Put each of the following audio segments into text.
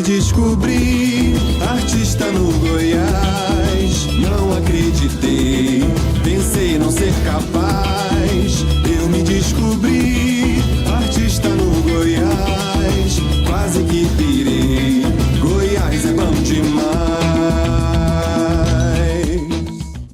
descobri artista no Goiás. Não acreditei, pensei não ser capaz. Eu me descobri artista no Goiás. Quase que pirei, Goiás é bom demais.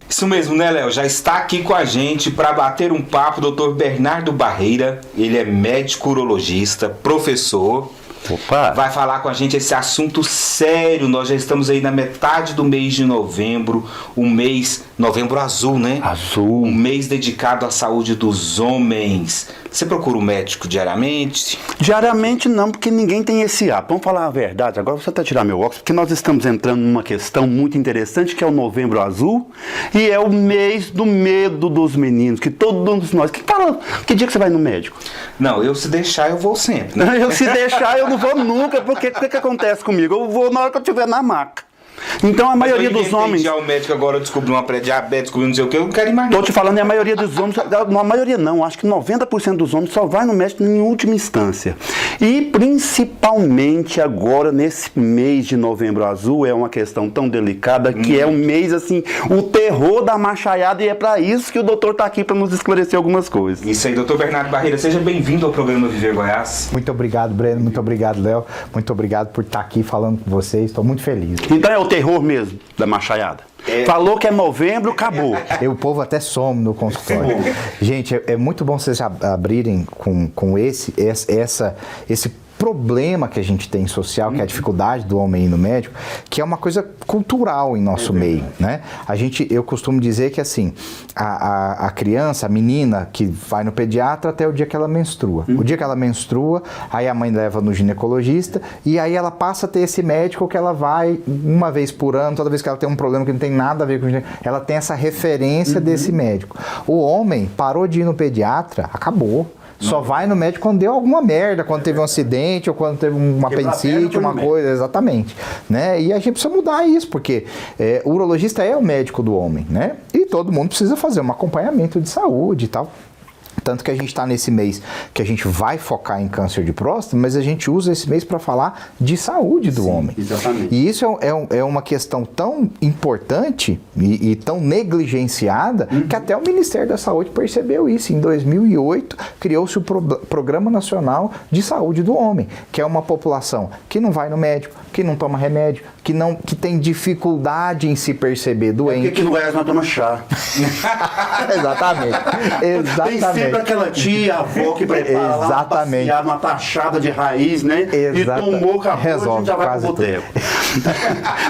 Isso mesmo, né, Léo? Já está aqui com a gente para bater um papo o Dr. Bernardo Barreira. Ele é médico urologista, professor. Opa. Vai falar com a gente esse assunto sério. Nós já estamos aí na metade do mês de novembro, o mês Novembro Azul, né? Azul. Um mês dedicado à saúde dos homens. Você procura um médico diariamente? Diariamente não, porque ninguém tem esse hábito. Vamos falar a verdade, agora você até tirar meu óculos, porque nós estamos entrando numa questão muito interessante, que é o Novembro Azul, e é o mês do medo dos meninos, que todos nós... Que dia que você vai no médico? Não, eu se deixar eu vou sempre, né? Eu se deixar eu não vou nunca, porque o que acontece comigo? Eu vou na hora que eu estiver na maca. Então a maioria dos homens... Já o médico agora descobriu uma pré-diabetes, descobriu não sei o que, eu não quero ir mais não. Tô te falando, a maioria dos homens... Não, a maioria não, acho que 90% dos homens só vai no médico em última instância. E principalmente agora, nesse mês de Novembro Azul, é uma questão tão delicada, que é um mês, assim, o terror da machaiada, e é para isso que o doutor tá aqui para nos esclarecer algumas coisas. Isso aí, doutor Bernardo Barreira, seja bem-vindo ao programa Viver Goiás. Muito obrigado, Breno, muito obrigado, Léo, muito obrigado por estar aqui falando com vocês, estou muito feliz. Então é o terror mesmo da machaiada. Falou que é novembro, acabou. O povo até some no consultório. Gente, é muito bom vocês abrirem com esse problema que a gente tem social, que é a dificuldade do homem ir no médico, que é uma coisa cultural em nosso meio, né? Eu costumo dizer que assim, a criança, a menina que vai no pediatra até o dia que ela menstrua. O dia que ela menstrua, aí a mãe leva no ginecologista e aí ela passa a ter esse médico que ela vai uma vez por ano, toda vez que ela tem um problema que não tem nada a ver com o ginecologista, ela tem essa referência desse médico. O homem parou de ir no pediatra, acabou. Só vai no médico quando deu alguma merda, quando teve um acidente ou quando teve uma apendicite, uma coisa, exatamente. Né? E a gente precisa mudar isso, porque o urologista é o médico do homem, né? E todo mundo precisa fazer um acompanhamento de saúde e tal. Tanto que a gente está nesse mês que a gente vai focar em câncer de próstata, mas a gente usa esse mês para falar de saúde do homem. Exatamente. E isso é uma questão tão importante e tão negligenciada que até o Ministério da Saúde percebeu isso. Em 2008, criou-se o Programa Nacional de Saúde do Homem, que é uma população que não vai no médico, que não toma remédio, que tem dificuldade em se perceber doente. Porque aqui no Goiás não toma chá. Exatamente. Tem sempre aquela tia, avó que prepara lá uma tachada de raiz, né? E tomou, acabou, a gente já vai pro boteco.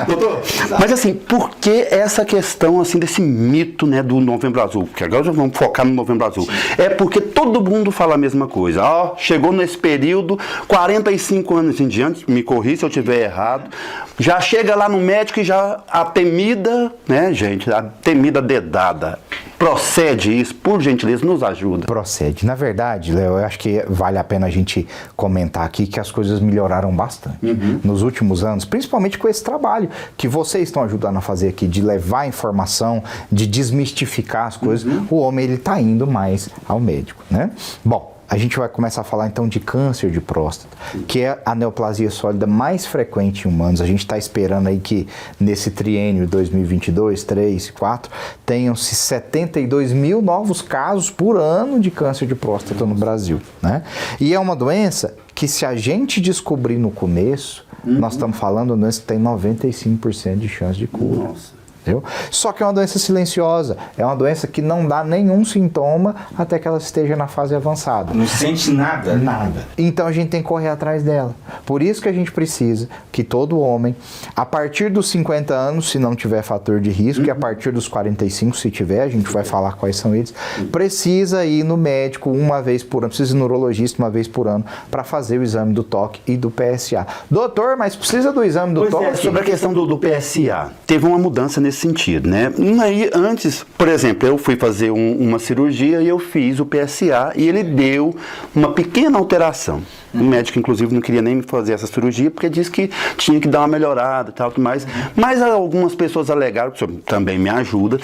Doutor, mas assim, por que essa questão assim desse mito, né, do Novembro Azul? Porque agora já vamos focar no Novembro Azul. É porque todo mundo fala a mesma coisa. Ó, chegou nesse período, 45 anos em diante, me corri se eu estiver errado, já chega lá no médico e já a temida, né, gente, a temida dedada. Procede isso? Por gentileza, nos ajuda. Procede. Na verdade, Léo, eu acho que vale a pena a gente comentar aqui que as coisas melhoraram bastante nos últimos anos, principalmente com esse trabalho que vocês estão ajudando a fazer aqui, de levar informação, de desmistificar as coisas. O homem, ele está indo mais ao médico, né? Bom, a gente vai começar a falar então de câncer de próstata, que é a neoplasia sólida mais frequente em humanos. A gente está esperando aí que nesse triênio 2022, 3, 4, tenham-se 72 mil novos casos por ano de câncer de próstata no Brasil, né? E é uma doença que, se a gente descobrir no começo, nós estamos falando de uma doença que tem 95% de chance de cura. Nossa. Entendeu? Só que é uma doença silenciosa, é uma doença que não dá nenhum sintoma até que ela esteja na fase avançada. Não sente nada? Nada. Então a gente tem que correr atrás dela. Por isso que a gente precisa que todo homem, a partir dos 50 anos, se não tiver fator de risco, e a partir dos 45, se tiver, a gente vai falar quais são eles, precisa ir no médico uma vez por ano, precisa ir no urologista uma vez por ano para fazer o exame do toque e do PSA. Doutor, mas precisa do exame do toque? Sobre a questão do PSA, teve uma mudança nesse sentido, né? Aí, antes, por exemplo, eu fui fazer uma cirurgia e eu fiz o PSA e ele deu uma pequena alteração. O médico, inclusive, não queria nem me fazer essa cirurgia porque disse que tinha que dar uma melhorada e tal, mas algumas pessoas alegaram, que o senhor também me ajuda,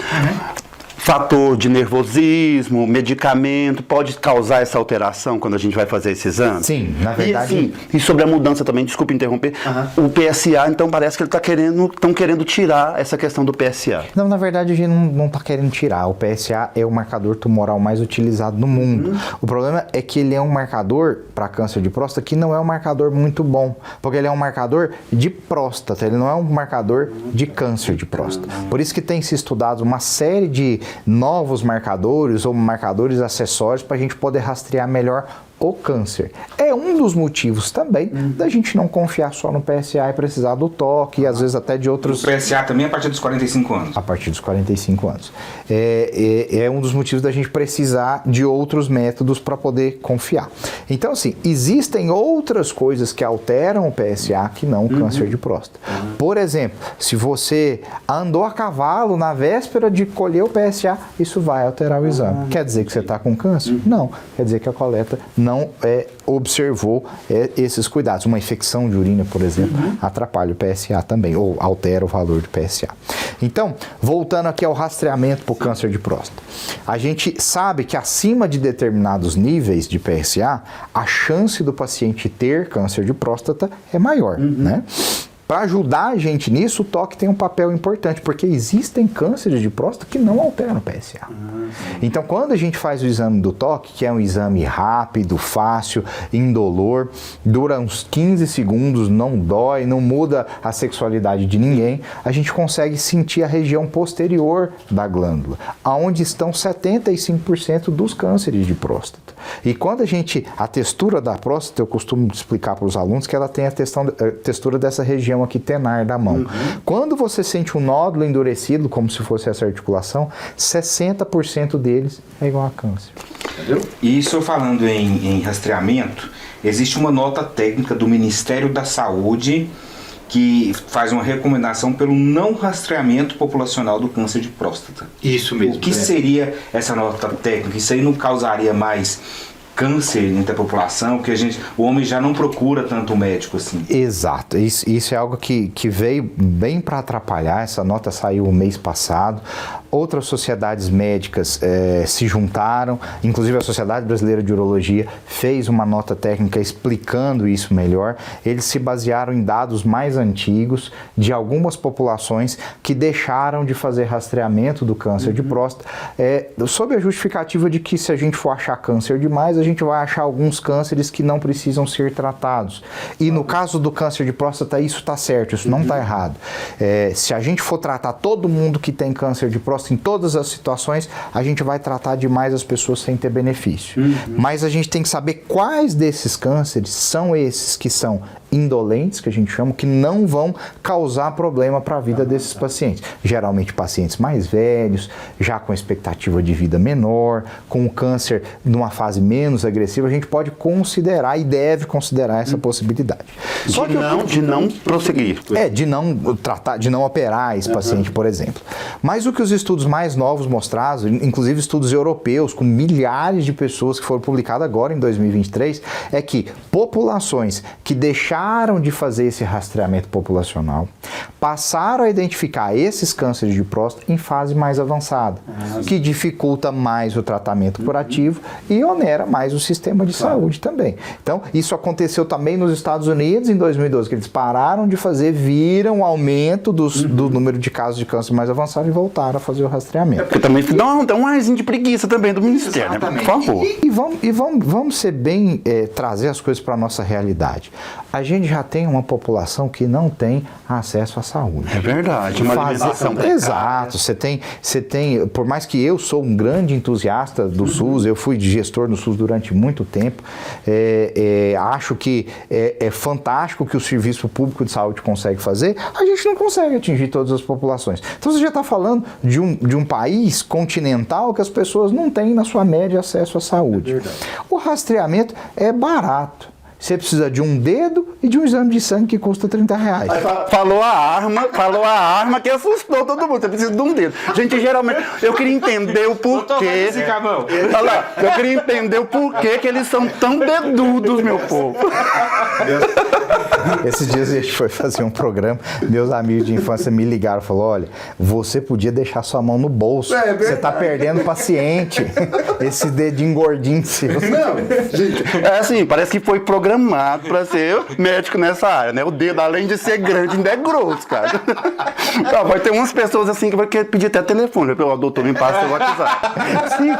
fator de nervosismo, medicamento, pode causar essa alteração quando a gente vai fazer esse exame? Sim, na verdade. E, assim, e sobre a mudança também, desculpa interromper, o PSA, então parece que estão querendo tirar essa questão do PSA. Não, na verdade a gente não está querendo tirar. O PSA é o marcador tumoral mais utilizado no mundo. O problema é que ele é um marcador para câncer de próstata que não é um marcador muito bom, porque ele é um marcador de próstata, ele não é um marcador de câncer de próstata. Por isso que tem se estudado uma série de novos marcadores ou marcadores acessórios para a gente poder rastrear melhor o câncer. É um dos motivos também da gente não confiar só no PSA e precisar do toque e às vezes até de outros... O PSA também a partir dos 45 anos? A partir dos 45 anos. É um dos motivos da gente precisar de outros métodos para poder confiar. Então, assim, existem outras coisas que alteram o PSA que não o câncer de próstata. Por exemplo, se você andou a cavalo na véspera de colher o PSA, isso vai alterar o exame. Quer dizer que você está com câncer? Não. Quer dizer que a coleta não observou esses cuidados. Uma infecção de urina, por exemplo, atrapalha o PSA também, ou altera o valor do PSA. Então, voltando aqui ao rastreamento para o câncer de próstata. A gente sabe que acima de determinados níveis de PSA, a chance do paciente ter câncer de próstata é maior, né? Para ajudar a gente nisso, o toque tem um papel importante, porque existem cânceres de próstata que não alteram o PSA. Então, quando a gente faz o exame do toque, que é um exame rápido, fácil, indolor, dura uns 15 segundos, não dói, não muda a sexualidade de ninguém, a gente consegue sentir a região posterior da glândula, onde estão 75% dos cânceres de próstata. E quando a textura da próstata, eu costumo explicar para os alunos que ela tem a textura dessa região aqui tenar da mão. Quando você sente um nódulo endurecido, como se fosse essa articulação, 60% deles é igual a câncer. Entendeu? E isso falando em rastreamento, existe uma nota técnica do Ministério da Saúde que faz uma recomendação pelo não rastreamento populacional do câncer de próstata. Isso mesmo. O que seria essa nota técnica? Isso aí não causaria mais câncer entre a população, porque o homem já não procura tanto médico assim. Exato, isso é algo que veio bem para atrapalhar. Essa nota saiu o mês passado. Outras sociedades médicas se juntaram, inclusive a Sociedade Brasileira de Urologia fez uma nota técnica explicando isso melhor. Eles se basearam em dados mais antigos de algumas populações que deixaram de fazer rastreamento do câncer de próstata, sob a justificativa de que se a gente for achar câncer demais, a gente vai achar alguns cânceres que não precisam ser tratados. E no caso do câncer de próstata, isso está certo, isso não está errado. Se a gente for tratar todo mundo que tem câncer de próstata, em todas as situações, a gente vai tratar demais as pessoas sem ter benefício. Mas a gente tem que saber quais desses cânceres são esses que são indolentes, que a gente chama, que não vão causar problema para a vida desses pacientes. Geralmente pacientes mais velhos, já com expectativa de vida menor, com o câncer numa fase menos agressiva, a gente pode considerar e deve considerar essa possibilidade. Só de não prosseguir. De não tratar, de não operar esse paciente, por exemplo. Mas o que os estudos mais novos mostraram, inclusive estudos europeus, com milhares de pessoas que foram publicados agora em 2023, é que populações que deixaram de fazer esse rastreamento populacional, passaram a identificar esses cânceres de próstata em fase mais avançada, que dificulta mais o tratamento curativo e onera mais o sistema de saúde também. Então, isso aconteceu também nos Estados Unidos em 2012, que eles pararam de fazer, viram o aumento do número de casos de câncer mais avançado e voltaram a fazer o rastreamento. Porque também dá um arzinho de preguiça também do Ministério, né? Por favor. E vamos ser bem, trazer as coisas para a nossa realidade. A gente já tem uma população que não tem acesso à saúde. É verdade, uma alimentação precária. Exato, você tem, por mais que eu sou um grande entusiasta do SUS, eu fui gestor no SUS durante muito tempo, acho que é fantástico o que o Serviço Público de Saúde consegue fazer, a gente não consegue atingir todas as populações. Então você já está falando de um país continental que as pessoas não têm, na sua média, acesso à saúde. O rastreamento é barato. Você precisa de um dedo e de um exame de sangue que custa R$30. Aí falou a arma que assustou todo mundo. Você precisa de um dedo. Gente, geralmente, eu queria entender o porquê. Olha lá, eu queria entender o porquê que eles são tão dedudos, meu povo. Esses dias a gente foi fazer um programa, meus amigos de infância me ligaram e falaram, olha, você podia deixar sua mão no bolso, você tá perdendo paciente, esse dedinho gordinho seu. Não, gente, é assim, parece que foi programado para ser médico nessa área, né? O dedo, além de ser grande, ainda é grosso, cara. Não, vai ter umas pessoas assim que vai querer pedir até telefone, o doutor me passa o WhatsApp. Sim,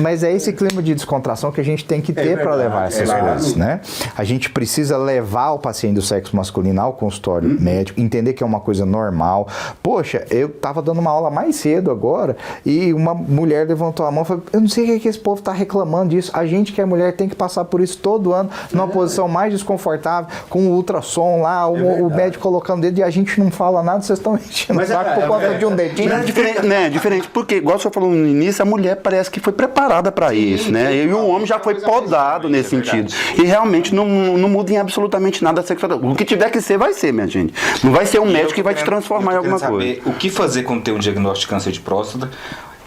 mas é esse clima de descontração que a gente tem que ter para levar essas coisas, né? A gente precisa levar o paciente do sexo masculino ao consultório médico, entender que é uma coisa normal. Poxa, eu tava dando uma aula mais cedo agora e uma mulher levantou a mão e falou, eu não sei o que esse povo tá reclamando disso. A gente que é mulher tem que passar por isso todo ano, numa posição mais desconfortável, com o ultrassom lá, o médico colocando o dedo e a gente não fala nada, vocês estão enchendo o saco por causa de um dedinho. É diferente, né? Diferente, porque, igual você falou no início, a mulher parece que foi preparada para isso, né? E o homem já foi podado nesse sentido. E realmente não muda em absolutamente nada a sexualidade. O que tiver que ser, vai ser, minha gente. Não vai ser um médico que vai te transformar em alguma coisa. O que fazer quando tem um diagnóstico de câncer de próstata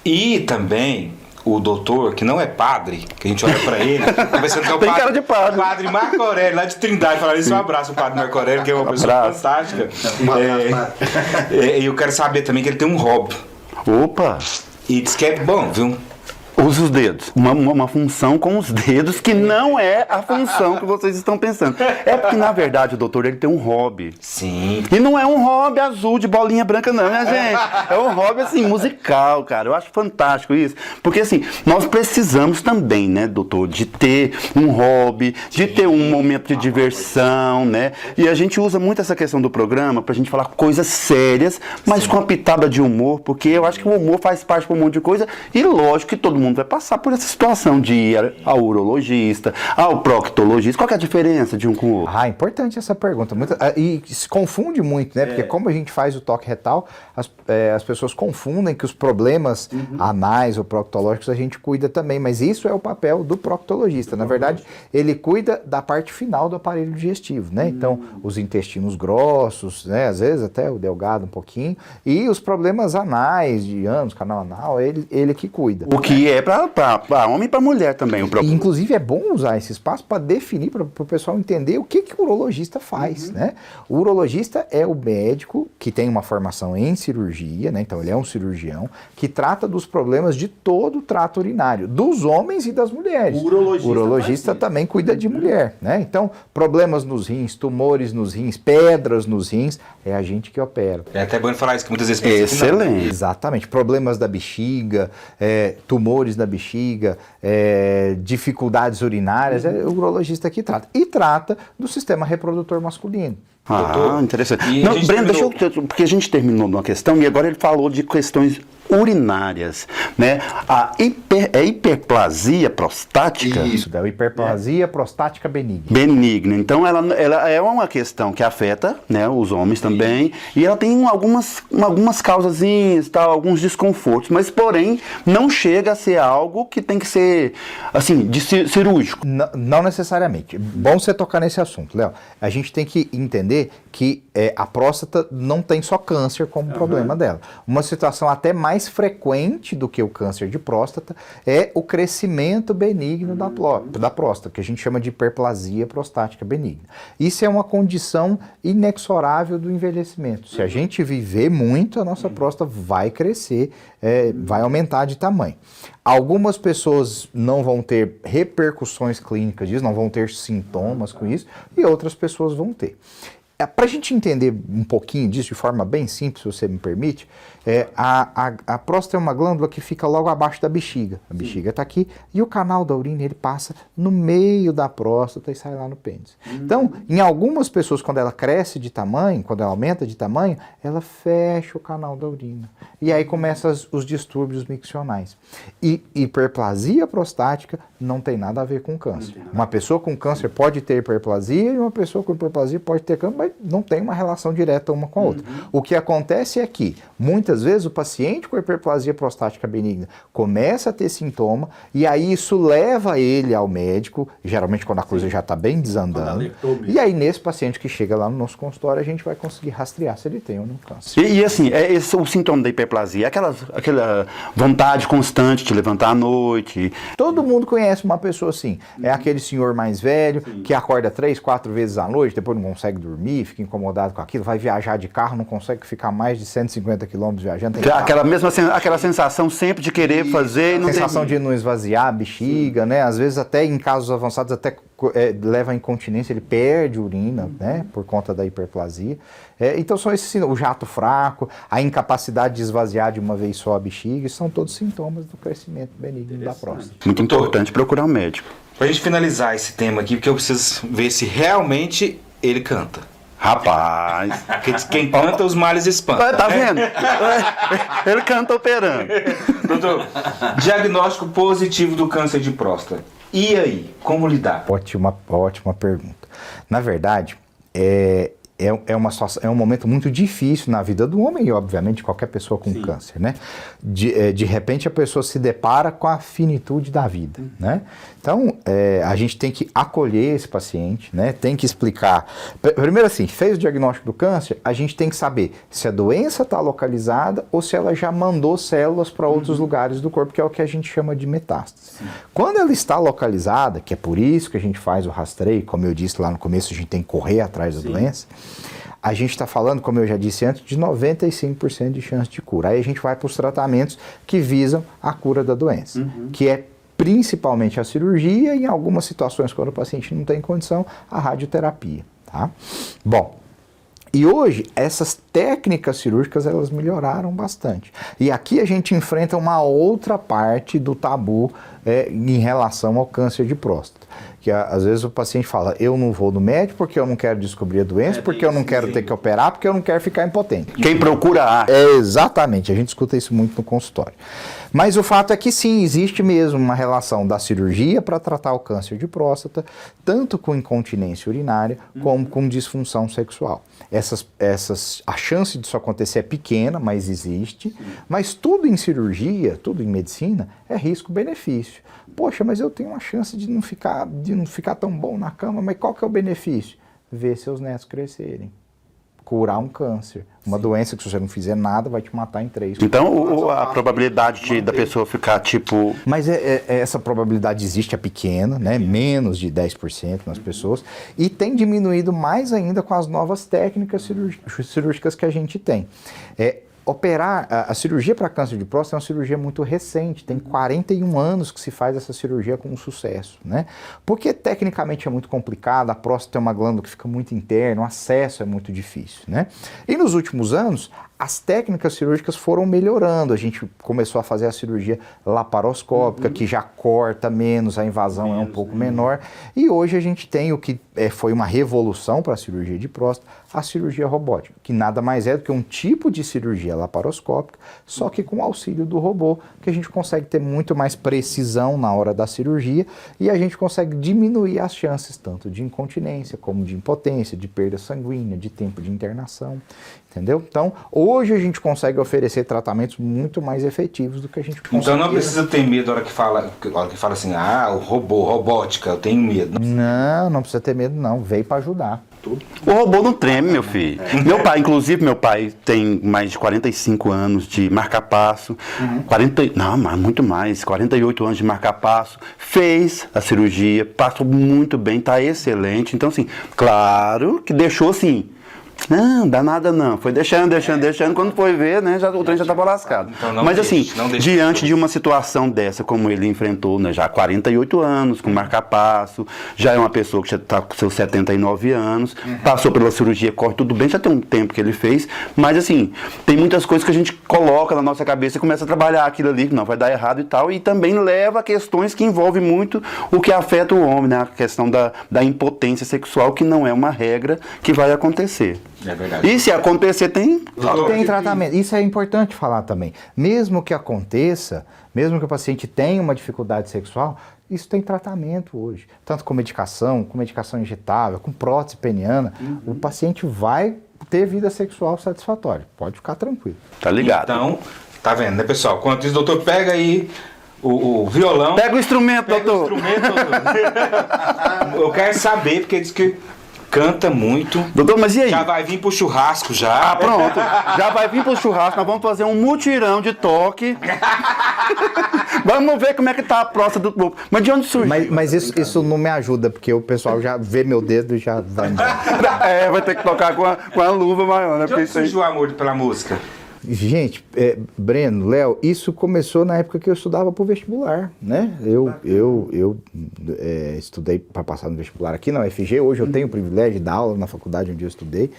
e também o doutor, que não é padre, que a gente olha pra ele, conversando com o tem cara de padre. O padre Marco Aurélio, lá de Trindade, falar isso, um abraço, o padre Marco Aurélio, que é uma pessoa fantástica. E eu quero saber também que ele tem um hobby. Opa! E diz que é bom, viu? Usa os dedos. Uma função com os dedos que não é a função que vocês estão pensando. É porque, na verdade, o doutor, ele tem um hobby. Sim. E não é um hobby azul de bolinha branca, não, minha gente. É um hobby, assim, musical, cara. Eu acho fantástico isso. Porque, assim, nós precisamos também, né, doutor, de ter um hobby, de ter um momento de diversão, né? E a gente usa muito essa questão do programa pra gente falar coisas sérias, mas com a pitada de humor, porque eu acho que o humor faz parte de um monte de coisa e, lógico, que todo mundo vai passar por essa situação de ir ao urologista, ao proctologista. Qual que é a diferença de um com o outro? Ah, importante essa pergunta. E se confunde muito, né? Porque como a gente faz o toque retal, as pessoas confundem que os problemas anais ou proctológicos a gente cuida também, mas isso é o papel do proctologista. Na verdade, ele cuida da parte final do aparelho digestivo, né? Então, os intestinos grossos, né? Às vezes até o delgado um pouquinho, e os problemas anais, de ânus, canal anal, ele que cuida. O que é para homem e para mulher também. E, inclusive, é bom usar esse espaço para definir, para o pessoal entender o que o urologista faz, né? O urologista é o médico que tem uma formação em cirurgia, né? Então ele é um cirurgião que trata dos problemas de todo o trato urinário, dos homens e das mulheres. O urologista também cuida de mulher, né? Então, problemas nos rins, tumores nos rins, pedras nos rins, é a gente que opera. É até bom falar isso, que muitas vezes... Excelente. Exatamente. Problemas da bexiga, tumores da bexiga, dificuldades urinárias, é o urologista que trata. E trata do sistema reprodutor masculino. Interessante. Não, Breno, porque a gente terminou numa questão e agora ele falou de questões urinárias, né? A hiperplasia prostática. Isso, da hiperplasia prostática benigna. Benigna. Então, ela é uma questão que afeta, né, os homens também, e ela tem algumas causazinhas, tal, alguns desconfortos, mas, porém, não chega a ser algo que tem que ser, assim, cirúrgico. Não necessariamente. Bom você tocar nesse assunto, Léo. A gente tem que entender que a próstata não tem só câncer como problema dela. Uma situação até mais frequente do que o câncer de próstata é o crescimento benigno da próstata, que a gente chama de hiperplasia prostática benigna. Isso é uma condição inexorável do envelhecimento. Se a gente viver muito, a nossa próstata vai crescer, vai aumentar de tamanho. Algumas pessoas não vão ter repercussões clínicas disso, não vão ter sintomas com isso, e outras pessoas vão ter. Para a gente entender um pouquinho disso de forma bem simples, se você me permite, a próstata é uma glândula que fica logo abaixo da bexiga. A bexiga está aqui e o canal da urina ele passa no meio da próstata e sai lá no pênis. Então, em algumas pessoas, quando ela cresce de tamanho, quando ela aumenta de tamanho, ela fecha o canal da urina. E aí começam os distúrbios miccionais. E hiperplasia prostática não tem nada a ver com câncer. Uma pessoa com câncer pode ter hiperplasia e uma pessoa com hiperplasia pode ter câncer, mas não tem uma relação direta uma com a outra. O que acontece é que Muitas vezes o paciente com hiperplasia prostática benigna começa a ter sintoma e aí isso leva ele ao médico, geralmente quando a coisa já está bem desandando. E aí nesse paciente que chega lá no nosso consultório, a gente vai conseguir rastrear se ele tem ou não câncer. E assim, o sintoma da hiperplasia, aquela vontade constante de levantar à noite. Todo mundo conhece uma pessoa assim. É aquele senhor mais velho que acorda 3, 4 vezes à noite, depois não consegue dormir, fica incomodado com aquilo, vai viajar de carro, não consegue ficar mais de 150 quilômetros viajando. Aquela sensação sempre de querer fazer. A sensação de não esvaziar a bexiga, né? Às vezes até em casos avançados até leva à incontinência, ele perde urina, né? Por conta da hiperplasia. Então são esses sintomas, o jato fraco, a incapacidade de esvaziar de uma vez só a bexiga, são todos sintomas do crescimento benigno da próstata. Muito importante procurar um médico. Pra gente finalizar esse tema aqui, porque eu preciso ver se realmente ele canta. Rapaz, quem canta, os males espanta. Tá vendo? Ele canta operando. Doutor, diagnóstico positivo do câncer de próstata. E aí, como lidar? Ótima pergunta. Na verdade, é um momento muito difícil na vida do homem e, obviamente, de qualquer pessoa com câncer, né? De repente, a pessoa se depara com a finitude da vida, né? Então, a gente tem que acolher esse paciente, né? Tem que explicar. Primeiro assim, fez o diagnóstico do câncer, a gente tem que saber se a doença está localizada ou se ela já mandou células para outros lugares do corpo, que é o que a gente chama de metástase. Quando ela está localizada, que é por isso que a gente faz o rastreio, como eu disse lá no começo, a gente tem que correr atrás da doença, a gente está falando, como eu já disse antes, de 95% de chance de cura. Aí a gente vai para os tratamentos que visam a cura da doença, que é principalmente a cirurgia e, em algumas situações, quando o paciente não tem condição, a radioterapia. Tá? Bom, e hoje essas técnicas cirúrgicas elas melhoraram bastante. E aqui a gente enfrenta uma outra parte do tabu em relação ao câncer de próstata. Que às vezes o paciente fala, eu não vou no médico porque eu não quero descobrir a doença, porque eu não quero ter que operar, porque eu não quero ficar impotente. Quem procura exatamente, a gente escuta isso muito no consultório. Mas o fato é que sim, existe mesmo uma relação da cirurgia para tratar o câncer de próstata, tanto com incontinência urinária como com disfunção sexual. A chance disso acontecer é pequena, mas existe. Mas tudo em cirurgia, tudo em medicina, é risco-benefício. Poxa, mas eu tenho uma chance de não ficar tão bom na cama, mas qual que é o benefício? Ver seus netos crescerem. Curar um câncer. Uma doença que se você não fizer nada vai te matar em 3. Então a probabilidade da pessoa ficar tipo... Mas essa probabilidade existe, é pequena, né? Menos de 10% nas pessoas. E tem diminuído mais ainda com as novas técnicas cirúrgicas que a gente tem. Operar, a cirurgia para câncer de próstata é uma cirurgia muito recente, tem 41 anos que se faz essa cirurgia com sucesso, né? Porque tecnicamente é muito complicado, a próstata é uma glândula que fica muito interna, o acesso é muito difícil, né? E nos últimos anos, as técnicas cirúrgicas foram melhorando, a gente começou a fazer a cirurgia laparoscópica, que já corta menos, a invasão é um pouco menor, e hoje a gente tem o que foi uma revolução para a cirurgia de próstata, a cirurgia robótica, que nada mais é do que um tipo de cirurgia laparoscópica, só que com o auxílio do robô, que a gente consegue ter muito mais precisão na hora da cirurgia e a gente consegue diminuir as chances tanto de incontinência como de impotência, de perda sanguínea, de tempo de internação, entendeu? Então, hoje a gente consegue oferecer tratamentos muito mais efetivos do que a gente consegue. Então não precisa ter medo na hora que fala assim, o robótica, eu tenho medo. Não precisa ter medo não, veio para ajudar. O robô não treme, meu filho. Meu pai tem mais de 45 anos de marca-passo, muito mais, 48 anos de marca-passo, fez a cirurgia, passou muito bem, tá excelente. Então, assim, claro que deixou assim, não, dá nada não. Foi deixando. Quando foi ver, né, o trem já estava lascado. Então mas assim, diante de uma situação dessa, como ele enfrentou, né, já há 48 anos, com marca-passo, já é uma pessoa que já está com seus 79 anos, passou pela cirurgia, corre tudo bem, já tem um tempo que ele fez, mas assim, tem muitas coisas que a gente coloca na nossa cabeça e começa a trabalhar aquilo ali, que não vai dar errado e tal, e também leva a questões que envolvem muito o que afeta o homem, né, a questão da impotência sexual, que não é uma regra que vai acontecer. É verdade. E se acontecer, tem tratamento. Isso é importante falar também. Mesmo que aconteça, mesmo que o paciente tenha uma dificuldade sexual, isso tem tratamento hoje. Tanto com medicação injetável, com prótese peniana, o paciente vai ter vida sexual satisfatória. Pode ficar tranquilo. Tá ligado. Então, tá vendo, né, pessoal? Quanto isso, doutor, pega aí o violão. Pega o instrumento, doutor. Eu quero saber, porque diz que canta muito. Doutor, mas e aí? Já vai vir pro churrasco já. Ah, pronto. Já vai vir pro churrasco, nós vamos fazer um mutirão de toque. Vamos ver como é que tá a próstata do povo. Mas de onde surgiu? Mas isso não me ajuda, porque o pessoal já vê meu dedo e já vai embora. Vai ter que tocar com a luva maior, né? De onde surgiu o amor pela música? Gente, Breno, Léo, isso começou na época que eu estudava para o vestibular, né? Eu estudei para passar no vestibular aqui na UFG, hoje eu tenho o privilégio de dar aula na faculdade onde eu estudei,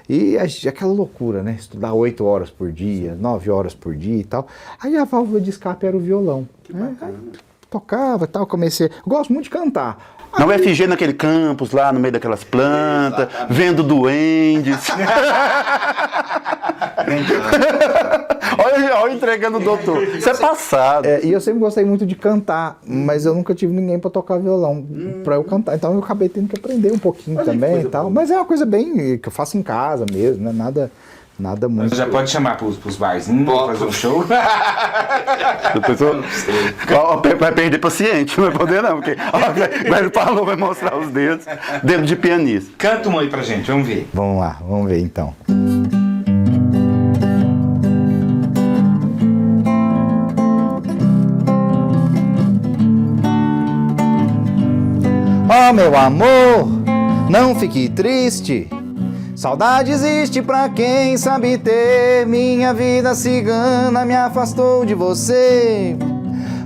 e aquela loucura, né? Estudar 8 horas por dia, 9 horas por dia e tal. Aí a válvula de escape era o violão. Né? Tocava e tal, comecei... Eu gosto muito de cantar. Na UFG, naquele campus lá, no meio daquelas plantas, vendo duendes. olha entregando o doutor. Isso é passado. E eu sempre gostei muito de cantar, mas eu nunca tive ninguém para tocar violão para eu cantar. Então eu acabei tendo que aprender um pouquinho também e tal. Mas é uma coisa bem que eu faço em casa mesmo, né? Nada muito. Você já pode chamar pros barzinhos pra fazer um show? A pessoa vai perder paciente, não vai poder não, porque ele falou, vai mostrar os dedos, dedo de pianista. Canta uma aí pra gente, vamos ver. Vamos lá, vamos ver então. Oh, meu amor, não fique triste. Saudade existe pra quem sabe ter. Minha vida cigana me afastou de você.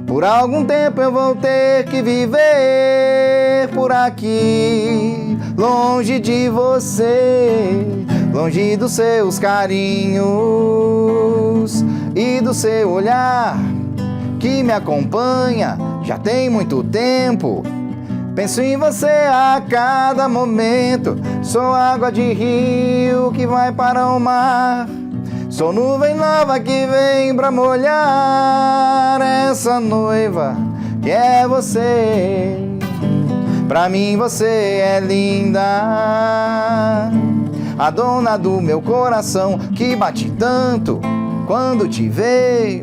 Por algum tempo eu vou ter que viver por aqui, longe de você, longe dos seus carinhos e do seu olhar que me acompanha já tem muito tempo. Penso em você a cada momento. Sou água de rio que vai para o mar. Sou nuvem nova que vem pra molhar essa noiva que é você. Pra mim você é linda, a dona do meu coração que bate tanto quando te vê.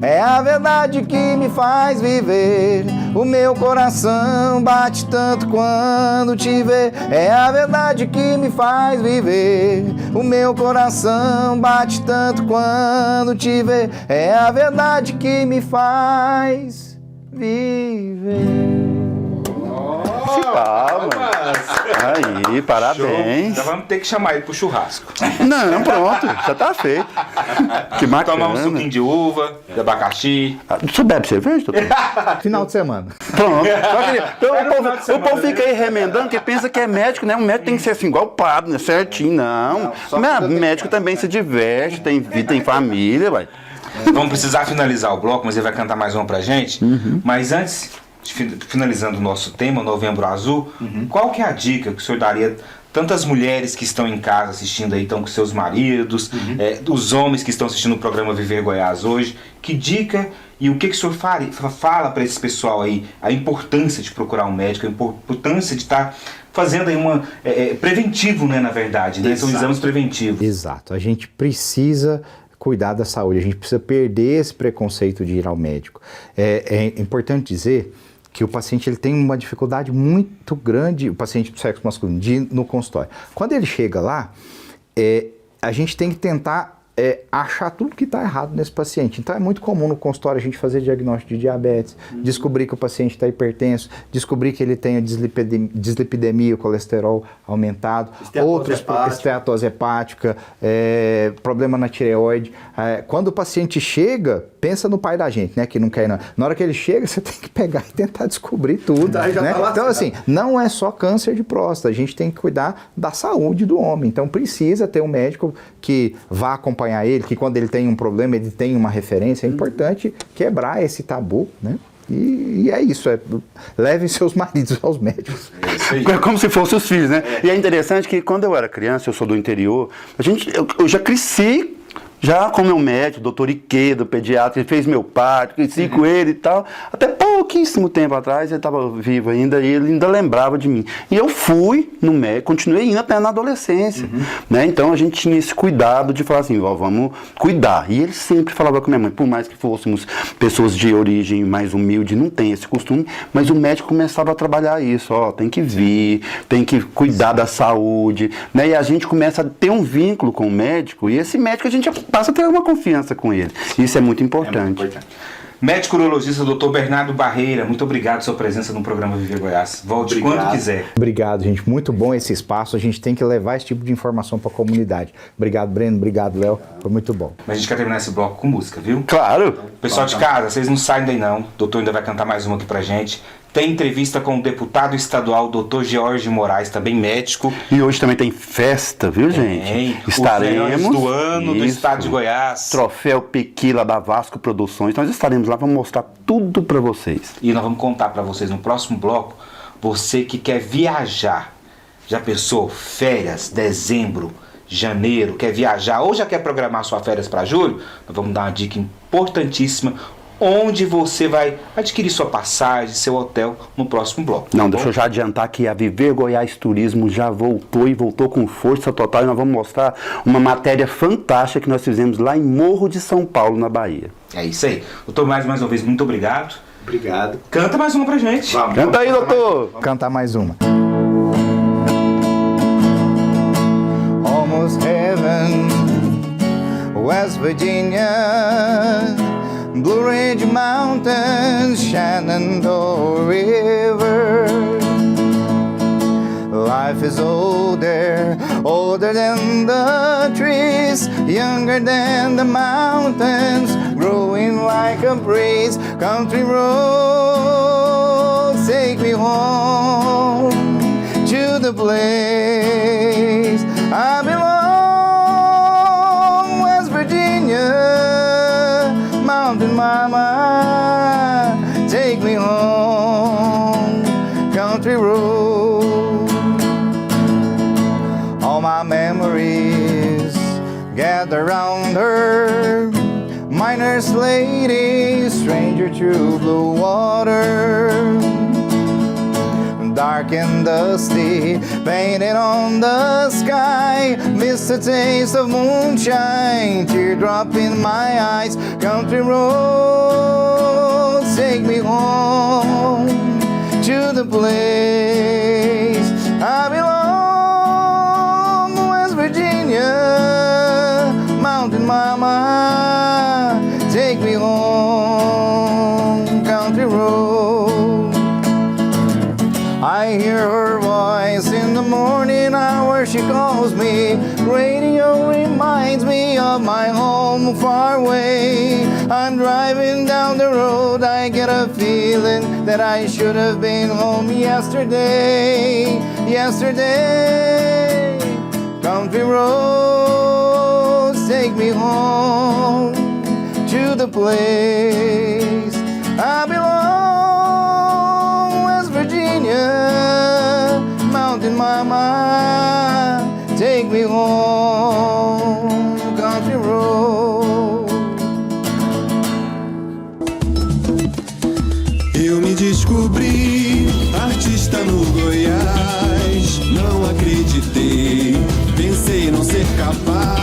É a verdade que me faz viver. O meu coração bate tanto quando te vê. É a verdade que me faz viver. O meu coração bate tanto quando te vê. É a verdade que me faz viver. Aí, parabéns. Já vamos ter que chamar ele pro churrasco. Não, pronto, já tá feito. Que bacana. Tomar um suquinho de uva, de abacaxi. Você bebe cerveja, doutor? Final de semana. Pronto. O povo fica aí remendando, que pensa que é médico, né? Um médico tem que ser assim, igual o padre, né? Certinho, não. Médico também se diverte, tem vida, tem família, vai. Vamos precisar finalizar o bloco, mas ele vai cantar mais uma pra gente. Mas antes... Finalizando o nosso tema, Novembro Azul, qual que é a dica que o senhor daria tantas mulheres que estão em casa assistindo aí, estão com seus maridos, os homens que estão assistindo o programa Viver Goiás hoje, que dica e o que o senhor fala para esse pessoal aí, a importância de procurar um médico, a importância de estar fazendo aí uma preventivo, né, na verdade, né? São exames preventivos. Exato, a gente precisa cuidar da saúde, a gente precisa perder esse preconceito de ir ao médico. É importante dizer que o paciente ele tem uma dificuldade muito grande, o paciente do sexo masculino, de ir no consultório. Quando ele chega lá, a gente tem que tentar achar tudo que está errado nesse paciente. Então é muito comum no consultório a gente fazer diagnóstico de diabetes, descobrir que o paciente está hipertenso, descobrir que ele tem a dislipidemia, o colesterol aumentado, outros esteatose hepática, problema na tireoide. Quando o paciente chega, pensa no pai da gente, né, que não quer ir. Na hora que ele chega, você tem que pegar e tentar descobrir tudo. Né? Então assim, não é só câncer de próstata, a gente tem que cuidar da saúde do homem. Então precisa ter um médico que vá acompanhar ele, que quando ele tem um problema, ele tem uma referência. É importante quebrar esse tabu, né? E é isso, levem seus maridos aos médicos. É como se fossem os filhos, né? E é interessante que quando eu era criança, eu sou do interior, eu já cresci já com meu médico, doutor Iquedo, pediatra, ele fez meu parto, cresci com ele e tal. Até pouquíssimo tempo atrás, ele estava vivo ainda e ele ainda lembrava de mim. E eu fui no médico, continuei indo até na adolescência. Né? Então a gente tinha esse cuidado de falar assim, ó, vamos cuidar. E ele sempre falava com minha mãe, por mais que fôssemos pessoas de origem mais humilde, não tem esse costume, mas o médico começava a trabalhar isso, ó, tem que vir, tem que cuidar da saúde, né? E a gente começa a ter um vínculo com o médico, e esse médico a gente passa a ter uma confiança com ele. Isso é muito importante. Médico urologista Dr. Bernardo Barreira, muito obrigado pela sua presença no programa Viver Goiás. Volte quando quiser. Obrigado, gente. Muito bom esse espaço. A gente tem que levar esse tipo de informação para a comunidade. Obrigado, Breno. Obrigado, Léo. Foi muito bom. Mas a gente quer terminar esse bloco com música, viu? Claro. Pessoal de casa, vocês não saem daí não. O doutor ainda vai cantar mais uma aqui pra gente. Tem entrevista com o deputado estadual, Dr. George Moraes, também médico. E hoje também tem festa, viu, gente? Estaremos. Os melhores do ano do estado de Goiás. Troféu Pequila da Vasco Produções. Nós estaremos lá, vamos mostrar tudo para vocês. E nós vamos contar para vocês no próximo bloco, você que quer viajar, já pensou, férias, dezembro, janeiro, quer viajar ou já quer programar suas férias para julho, nós vamos dar uma dica importantíssima, onde você vai adquirir sua passagem, seu hotel no próximo bloco. Não, deixa eu já adiantar que a Viver Goiás Turismo já voltou e voltou com força total, e nós vamos mostrar uma matéria fantástica que nós fizemos lá em Morro de São Paulo, na Bahia. É isso aí. Doutor, mais uma vez, muito obrigado. Obrigado. Canta mais uma pra gente. Vamos. Canta aí, doutor. Cantar mais uma. Almost heaven, West Virginia, Blue Ridge Mountains, Shenandoah River. Life is older, older than the trees, younger than the mountains, growing like a breeze. Country roads take me home to the place I belong, West Virginia, Mountain Mama, take me home, country road. All my memories gather round her, miner's lady, stranger to blue water. Dark and dusty, painted on the sky, miss the taste of moonshine, teardrop in my eyes. Country roads take me home to the place I belong, West Virginia, Mountain Mama, take me home, country road. I hear her voice in the morning hour, she calls me. Radio reminds me of my home far away. I'm driving down the road, I get a feeling that I should have been home yesterday. Yesterday, country roads take me home to the place I belong, West Virginia, Mountain Mama, take me home, country road. Eu me descobri artista no Goiás, não acreditei, pensei não ser capaz.